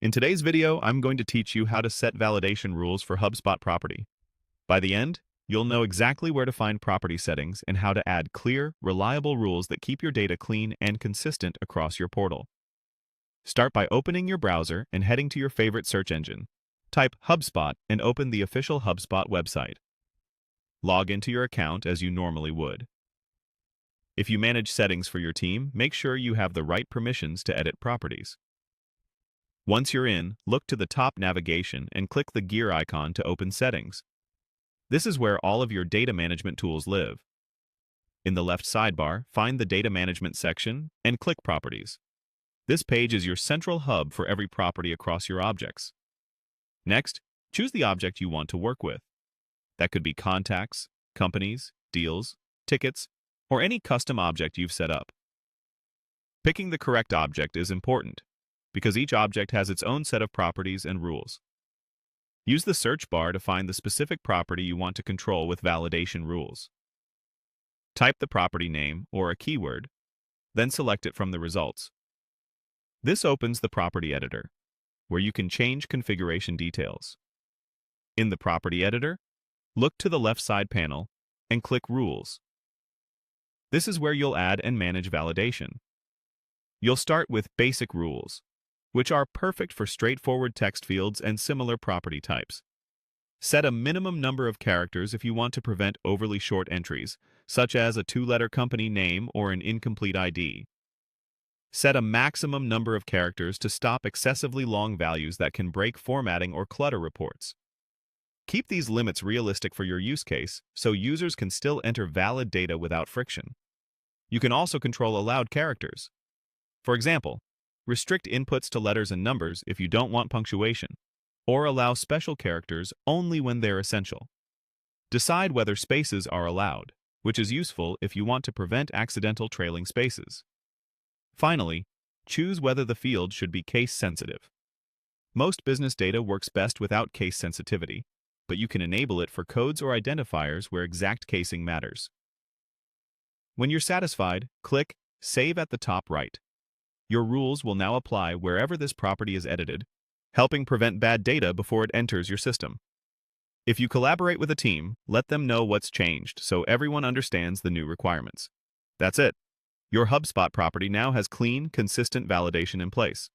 In today's video, I'm going to teach you how to set validation rules for HubSpot property. By the end, you'll know exactly where to find property settings and how to add clear, reliable rules that keep your data clean and consistent across your portal. Start by opening your browser and heading to your favorite search engine. Type HubSpot and open the official HubSpot website. Log into your account as you normally would. If you manage settings for your team, make sure you have the right permissions to edit properties. Once you're in, look to the top navigation and click the gear icon to open settings. This is where all of your data management tools live. In the left sidebar, find the Data Management section and click Properties. This page is your central hub for every property across your objects. Next, choose the object you want to work with. That could be contacts, companies, deals, tickets, or any custom object you've set up. Picking the correct object is important, because each object has its own set of properties and rules. Use the search bar to find the specific property you want to control with validation rules. Type the property name or a keyword, then select it from the results. This opens the property editor, where you can change configuration details. In the property editor, look to the left side panel and click Rules. This is where you'll add and manage validation. You'll start with Basic Rules, which are perfect for straightforward text fields and similar property types. Set a minimum number of characters if you want to prevent overly short entries, such as a two-letter company name or an incomplete ID. Set a maximum number of characters to stop excessively long values that can break formatting or clutter reports. Keep these limits realistic for your use case, so users can still enter valid data without friction. You can also control allowed characters. For example, restrict inputs to letters and numbers if you don't want punctuation, or allow special characters only when they're essential. Decide whether spaces are allowed, which is useful if you want to prevent accidental trailing spaces. Finally, choose whether the field should be case-sensitive. Most business data works best without case sensitivity, but you can enable it for codes or identifiers where exact casing matters. When you're satisfied, click Save at the top right. Your rules will now apply wherever this property is edited, helping prevent bad data before it enters your system. If you collaborate with a team, let them know what's changed so everyone understands the new requirements. That's it. Your HubSpot property now has clean, consistent validation in place.